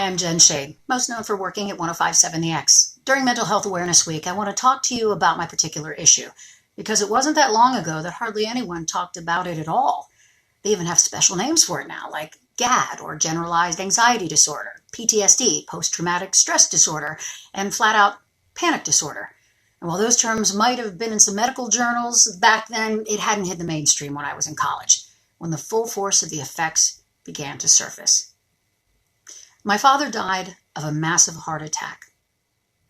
am Jen Shade, most known for working at 105.7 The X. During Mental Health Awareness Week, I want to talk to you about my particular issue, because it wasn't that long ago that hardly anyone talked about it at all. They even have special names for it now, like GAD, or Generalized Anxiety Disorder, PTSD, Post-Traumatic Stress Disorder, and flat-out Panic Disorder. And while those terms might have been in some medical journals, back then it hadn't hit the mainstream when I was in college, when the full force of the effects began to surface. My father died of a massive heart attack.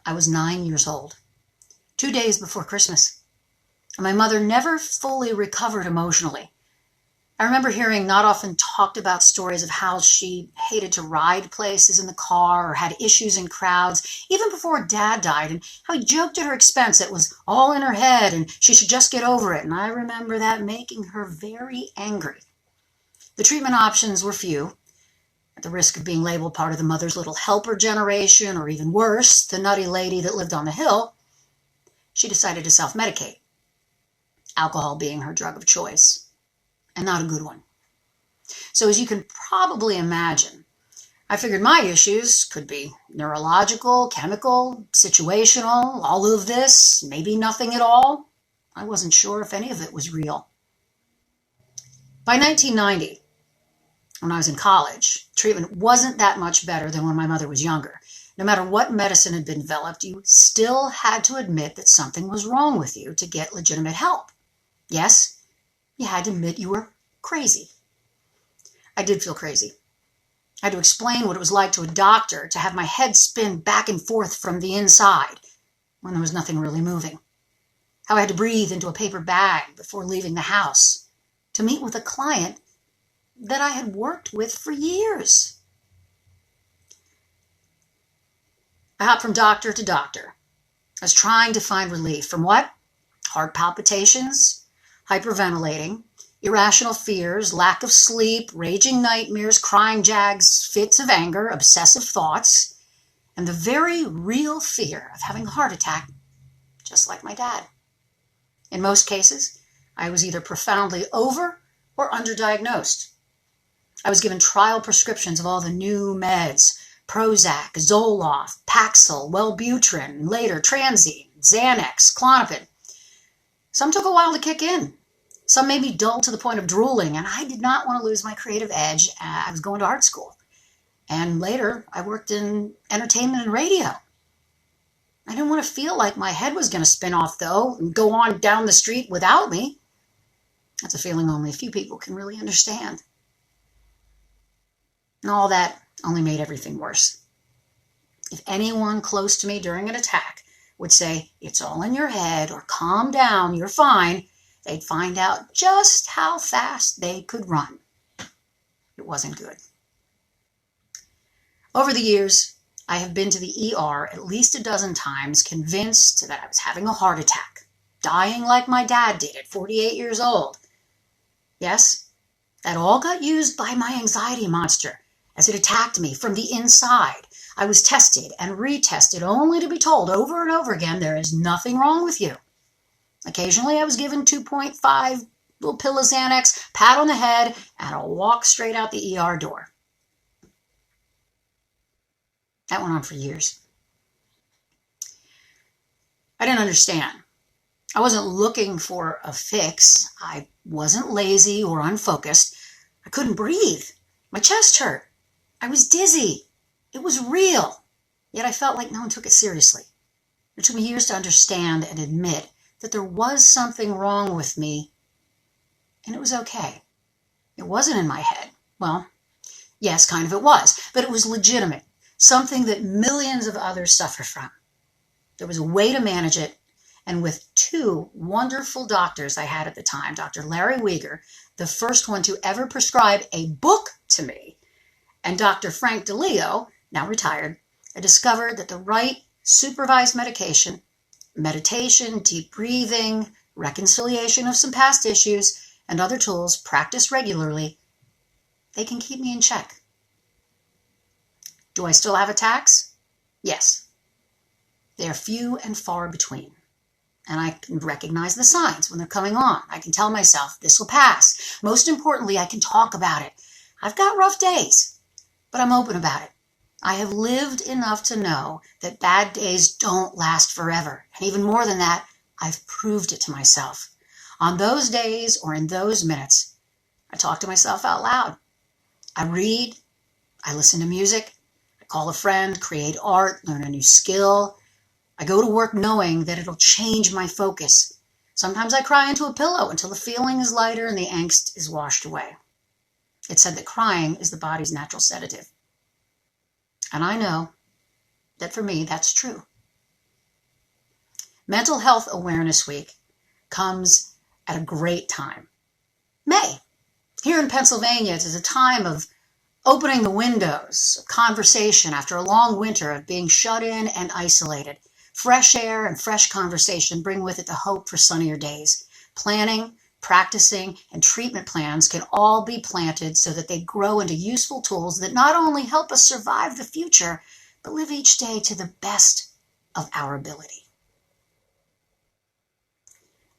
I was 9 years old, 2 days before Christmas. And my mother never fully recovered emotionally. I remember hearing not often talked about stories of how she hated to ride places in the car or had issues in crowds, even before Dad died, and how he joked at her expense it was all in her head and she should just get over it. And I remember that making her very angry. The treatment options were few. At the risk of being labeled part of the mother's little helper generation, or even worse, the nutty lady that lived on the hill, she decided to self-medicate, alcohol being her drug of choice. And not a good one. So as you can probably imagine, I figured my issues could be neurological, chemical, situational, all of this, maybe nothing at all. I wasn't sure if any of it was real. By 1990, when I was in college, treatment wasn't that much better than when my mother was younger. No matter what medicine had been developed, you still had to admit that something was wrong with you to get legitimate help. Yes, you had to admit you were crazy. I did feel crazy. I had to explain what it was like to a doctor to have my head spin back and forth from the inside when there was nothing really moving. How I had to breathe into a paper bag before leaving the house to meet with a client that I had worked with for years. I hopped from doctor to doctor. I was trying to find relief from what? Heart palpitations, hyperventilating, irrational fears, lack of sleep, raging nightmares, crying jags, fits of anger, obsessive thoughts, and the very real fear of having a heart attack, just like my dad. In most cases, I was either profoundly over or underdiagnosed. I was given trial prescriptions of all the new meds, Prozac, Zoloft, Paxil, Wellbutrin, later Transine, Xanax, Klonopin. Some took a while to kick in. Some made me dull to the point of drooling, and I did not want to lose my creative edge. I was going to art school. And later, I worked in entertainment and radio. I didn't want to feel like my head was going to spin off, though, and go on down the street without me. That's a feeling only a few people can really understand. And all that only made everything worse. If anyone close to me during an attack would say, "It's all in your head," or "Calm down, you're fine," they'd find out just how fast they could run. It wasn't good. Over the years, I have been to the ER at least a dozen times, convinced that I was having a heart attack, dying like my dad did at 48 years old. Yes, that all got used by my anxiety monster as it attacked me from the inside. I was tested and retested only to be told over and over again, there is nothing wrong with you. Occasionally I was given 2.5 little pill of Xanax, pat on the head, and a walk straight out the ER door. That went on for years. I didn't understand. I wasn't looking for a fix. I wasn't lazy or unfocused. I couldn't breathe. My chest hurt. I was dizzy. It was real, yet I felt like no one took it seriously. It took me years to understand and admit that there was something wrong with me, and it was okay. It wasn't in my head. Well, yes, kind of it was, but it was legitimate, something that millions of others suffer from. There was a way to manage it, and with two wonderful doctors I had at the time, Dr. Larry Weger, the first one to ever prescribe a book to me, and Dr. Frank DeLeo, now retired, I discovered that the right supervised medication, meditation, deep breathing, reconciliation of some past issues, and other tools practiced regularly, they can keep me in check. Do I still have attacks? Yes. They are few and far between. And I can recognize the signs when they're coming on. I can tell myself, this will pass. Most importantly, I can talk about it. I've got rough days, but I'm open about it. I have lived enough to know that bad days don't last forever. And even more than that, I've proved it to myself. On those days or in those minutes, I talk to myself out loud. I read, I listen to music, I call a friend, create art, learn a new skill. I go to work knowing that it'll change my focus. Sometimes I cry into a pillow until the feeling is lighter and the angst is washed away. It's said that crying is the body's natural sedative. And I know that for me, that's true. Mental Health Awareness Week comes at a great time. May. Here in Pennsylvania, it is a time of opening the windows, of conversation after a long winter of being shut in and isolated. Fresh air and fresh conversation bring with it the hope for sunnier days. Planning, practicing, and treatment plans can all be planted so that they grow into useful tools that not only help us survive the future, but live each day to the best of our ability.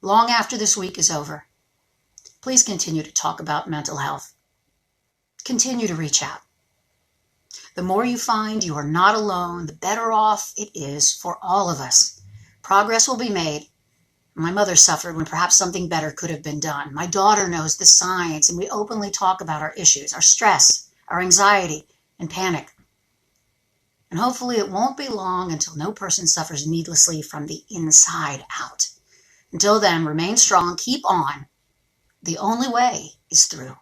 Long after this week is over, please continue to talk about mental health. Continue to reach out. The more you find you are not alone, the better off it is for all of us. Progress will be made. My mother suffered when perhaps something better could have been done. My daughter knows the signs, and we openly talk about our issues, our stress, our anxiety, and panic. And hopefully it won't be long until no person suffers needlessly from the inside out. Until then, remain strong, keep on. The only way is through.